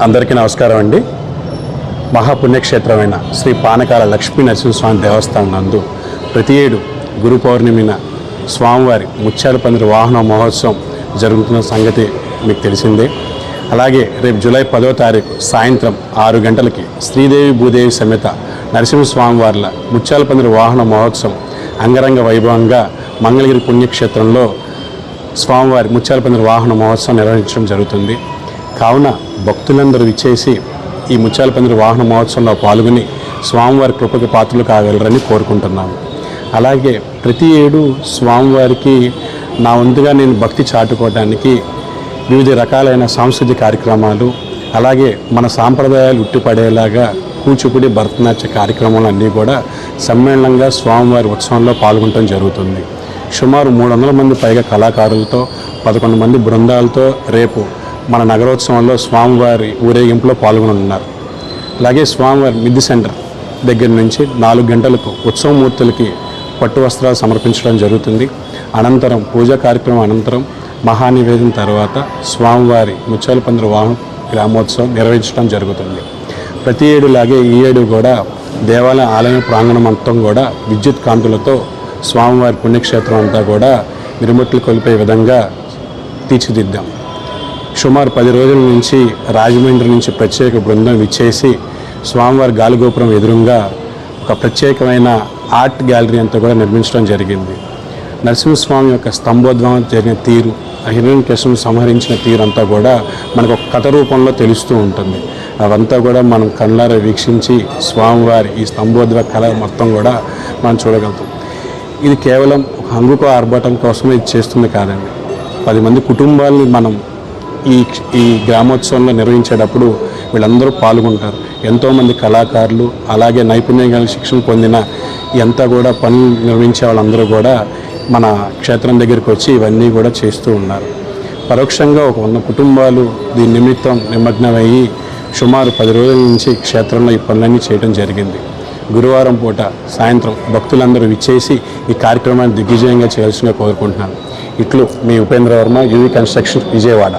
అందరికీ నమస్కారం అండి. మహాపుణ్యక్షేత్రమైన శ్రీ పానకాల లక్ష్మీ నరసింహస్వామి దేవస్థానం నందు ప్రతి ఏడు గురు పౌర్ణమిన స్వామివారి ముత్యాల పందిరి వాహన మహోత్సవం జరుగుతున్న సంగతి మీకు తెలిసిందే. అలాగే రేపు జూలై 10వ తారీఖు సాయంత్రం 6 గంటలకి శ్రీదేవి భూదేవి సమేత నరసింహస్వామివార్ల ముత్యాల పందిరి వాహన మహోత్సవం అంగరంగ వైభవంగా మంగళగిరి పుణ్యక్షేత్రంలో స్వామివారి ముత్యాల పందిరి వాహన మహోత్సవం నిర్వహించడం జరుగుతుంది. కావున భక్తులందరూ విచ్చేసి ఈ ముత్యాల పందిరి వాహన మహోత్సవంలో పాల్గొని స్వామివారి కృపకి పాత్రలు కాగలరని కోరుకుంటున్నాను. అలాగే ప్రతి ఏడు స్వామివారికి నా వంతుగా నేను భక్తి చాటుకోవడానికి వివిధ రకాలైన సాంస్కృతిక కార్యక్రమాలు, అలాగే మన సాంప్రదాయాలు ఉట్టిపడేలాగా కూచిపూడి భరతనాట్య కార్యక్రమాలు అన్నీ కూడా సమ్మేళనంగా స్వామివారి ఉత్సవంలో పాల్గొనడం జరుగుతుంది. సుమారు 300 మంది పైగా కళాకారులతో 11 మంది బృందాలతో రేపు మన నగరోత్సవంలో స్వామివారి ఊరేగింపులో పాల్గొనున్నారు. అలాగే స్వామివారి మిద్ది సెంటర్ దగ్గర నుంచి 4 గంటలకు ఉత్సవమూర్తులకి పట్టు వస్త్రాలు సమర్పించడం జరుగుతుంది. అనంతరం పూజా కార్యక్రమం అనంతరం మహానివేదన తర్వాత స్వామివారి ముత్యాల పందిరి వాహన గ్రామోత్సవం నిర్వహించడం జరుగుతుంది. ప్రతి ఏడులాగే ఈ ఏడు కూడా దేవాలయ ఆలయ ప్రాంగణం మొత్తం కూడా విద్యుత్ కాంతులతో స్వామివారి పుణ్యక్షేత్రం అంతా కూడా మిరుమిట్లు కొలిపే విధంగా తీర్చిదిద్దాం. సుమారు 10 రోజుల నుంచి రాజమండ్రి నుంచి ప్రత్యేక బృందం విచ్చేసి స్వామివారి గాలిగోపురం ఎదురుగా ఒక ప్రత్యేకమైన ఆర్ట్ గ్యాలరీ అంతా కూడా నిర్మించడం జరిగింది. నరసింహస్వామి యొక్క స్తంభోద్భవం జరిగిన తీరు, హిరణ్యకశిపుని సంహరించిన తీరు అంతా కూడా మనకు ఒక కథ రూపంలో తెలుస్తూ ఉంటుంది. అవంతా కూడా మనం కళ్ళారా వీక్షించి స్వామివారి ఈ స్తంభోద్భవ కళ మొత్తం కూడా మనం చూడగలుగుతాం. ఇది కేవలం ఒక హంగుకో ఆర్భాటం కోసమే ఇది చేస్తుంది కాదండి. 10 మంది కుటుంబాలని మనం ఈ గ్రామోత్సవంలో నిర్వహించేటప్పుడు వీళ్ళందరూ పాల్గొంటారు. ఎంతోమంది కళాకారులు, అలాగే నైపుణ్యం కలిగిన శిక్షణ పొందిన ఎంత కూడా పనులు నిర్వహించే వాళ్ళందరూ కూడా మన క్షేత్రం దగ్గరికి వచ్చి ఇవన్నీ కూడా చేస్తూ ఉన్నారు. పరోక్షంగా ఒక 100 కుటుంబాలు దీని నిమిత్తం నిమగ్నమయ్యి సుమారు 10 రోజుల నుంచి క్షేత్రంలో ఈ పనులన్నీ చేయడం జరిగింది. గురువారం పూట సాయంత్రం భక్తులందరూ విచ్చేసి ఈ కార్యక్రమాన్ని దిగ్విజయంగా చేయాల్సిందిగా కోరుకుంటున్నాను. ఇట్లు మీ ఉపేంద్ర వర్మ, యూవీ కన్స్ట్రక్షన్, విజయవాడ.